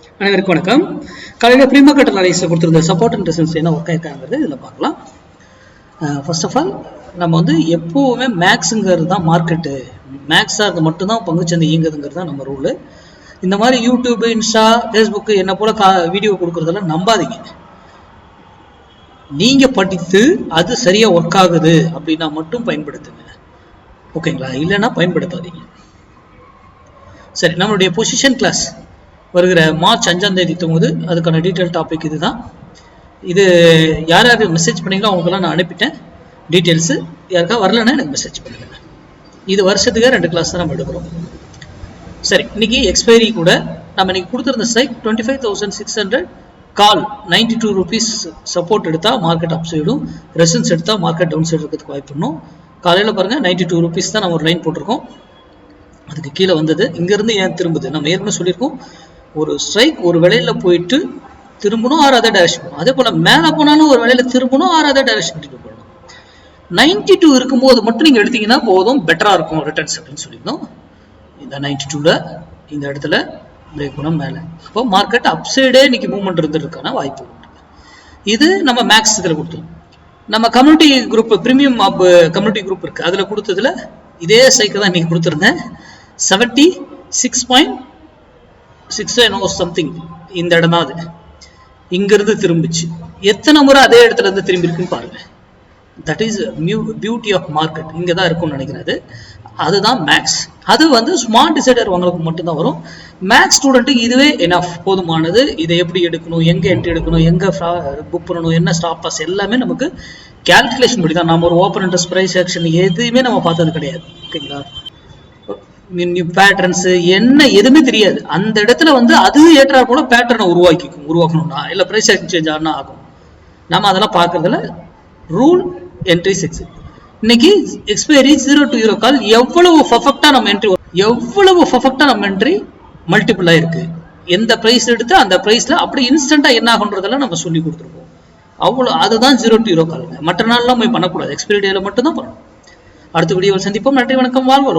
அனைவருக்கும் வணக்கம். காலையில் ப்ரீ மார்க்கெட் அனலைஸில் கொடுத்துருந்த சப்போர்ட் அண்ட் ரெசிஸ்டன்ஸ் என்ன ஒர்க் ஆயிருக்காங்கிறது இதில் பார்க்கலாம். ஃபர்ஸ்ட் ஆஃப் ஆல் நம்ம எப்போவுமே மேக்ஸுங்கிறது தான் மார்க்கெட்டு, மேக்ஸாக இருந்து மட்டும்தான் பங்குச்சந்தை இயங்குதுங்கிறது தான் நம்ம ரூலு. இந்த மாதிரி யூடியூப், இன்ஸ்டா, ஃபேஸ்புக்கு என்ன போல வீடியோ கொடுக்குறதெல்லாம் நம்பாதீங்க. நீங்கள் படித்து அது சரியாக ஒர்க் ஆகுது அப்படின்னா மட்டும் பயன்படுத்துங்க, ஓகேங்களா? இல்லைன்னா பயன்படுத்தாதீங்க. சரி, நம்மளுடைய பொசிஷன் கிளாஸ் வருகிற மார்ச் 5ஆம் தேதி தூங்குது. அதுக்கான டீட்டெயில் டாபிக் இதுதான். இது யார் யார் மெசேஜ் பண்ணீங்களோ அவங்களுக்கெல்லாம் நான் அனுப்பிட்டேன் டீட்டெயில்ஸு. யாருக்கா வரலன்னா எனக்கு மெசேஜ் பண்ணுங்க. இது வருஷத்துக்கு 2 கிளாஸ் தான் நம்ம எடுக்கிறோம். சரி, இன்னைக்கு எக்ஸ்பைரி கூட நம்ம இன்னைக்கு கொடுத்துருந்த ஸ்ட்ரைக் 25,600 கால் 92 rupees சப்போர்ட் எடுத்தால் மார்க்கெட் அப் சைடும், ரெசிஸ்டன்ஸ் எடுத்தால் மார்க்கெட் டவுன் சைடு இருக்கிறதுக்கு வாய்ப்பு பண்ணும். காலையில் பாருங்கள் 92 rupees தான் நம்ம ஒரு லைன் போட்டிருக்கோம். அதுக்கு கீழே வந்தது. இங்கேருந்து ஏன் திரும்புது? நம்ம ஏற்கனவே சொல்லியிருக்கோம், ஒரு ஸ்ட்ரைக் ஒரு வேலையில் போயிட்டு திரும்பணும், ஆறு அதர் டைரக்ஷன் போகணும். அதே போல் மேலே போனாலும் ஒரு வேலையில் திரும்பணும், ஆறு அதர் டைரக்ஷன் போகணும். 92 இருக்கும்போது மட்டும் நீங்கள் எடுத்தீங்கன்னா போதும், பெட்டராக இருக்கும் ரிட்டர்ன்ஸ் அப்படின்னு சொல்லியிருந்தோம். இந்த 92ல் இந்த இடத்துல பிரேக் பண்ண மேலே, அப்போ மார்க்கெட் அப்சைடே இன்னைக்கு மூவ்மெண்ட் இருந்திருக்கான வாய்ப்பு உண்டு. இது நம்ம மேக்ஸ் இதில் கொடுத்தோம். நம்ம community group, premium community group இருக்குது, அதில் கொடுத்ததுல இதே சைக்கிள் தான் இன்னைக்கு கொடுத்துருந்தேன். 76.6 சம்திங் இந்த இடம் தான். அது இங்கிருந்து திரும்பிச்சு. எத்தனை முறை அதே இடத்துல இருந்து திரும்பி இருக்குன்னு பாருங்க. That is beauty of market. இங்கே தான் இருக்கும்னு நினைக்கிறது. அதுதான் மேக்ஸ். அது ஸ்மார்ட் டிசைடர் உங்களுக்கு மட்டும்தான் வரும். மேக்ஸ் ஸ்டூடெண்ட்டுக்கு இதுவே எனஃப், போதுமானது. இதை எப்படி எடுக்கணும், எங்கே என்ட்ரி எடுக்கணும், எங்கே புக் பண்ணணும், என்ன ஸ்டாப் லாஸ், எல்லாமே நமக்கு கேல்குலேஷன் படி தான். நம்ம ஒரு ஓப்பன் இன்ட்ரெஸ்ட், ப்ரைஸ் ஆக்ஷன் எதுவுமே நம்ம பார்த்தது கிடையாது, ஓகேங்களா? பேட்டர்ன்ஸ் என்ன எதுவுமே தெரியாது. அந்த இடத்துல அது ஏற்றா போல பேட்டர்னை உருவாக்கணும்னா, இல்லை ப்ரைஸ் ஆக்ஷன் சேஞ்ச் ஆனா ஆகும். நம்ம அதெல்லாம் பார்க்கறதுல ரூல் என்ட்ரி 6. இன்னைக்கு எக்ஸ்பைரி 0 to 0 கால் எவ்வளவு பர்ஃபெக்டா நம்ம என்ட்ரி மல்டிபிள் ஆயிருக்கு. எந்த பிரைஸ் எடுத்து அந்த பிரைஸ்ல அப்படி இன்ஸ்டன்டா என்ன ஆகுன்றதெல்லாம் நம்ம சொல்லி கொடுத்துருக்கோம். அவ்வளவு, அதுதான் 0 to 0 கால். மற்ற நாள்லாம் போய் பண்ணக்கூடாது, எக்ஸ்பைரி டேல மட்டும் தான் பண்ணணும். அடுத்த வீடியோவில் சந்திப்போம். நன்றி, வணக்கம், வாழ்வோம்.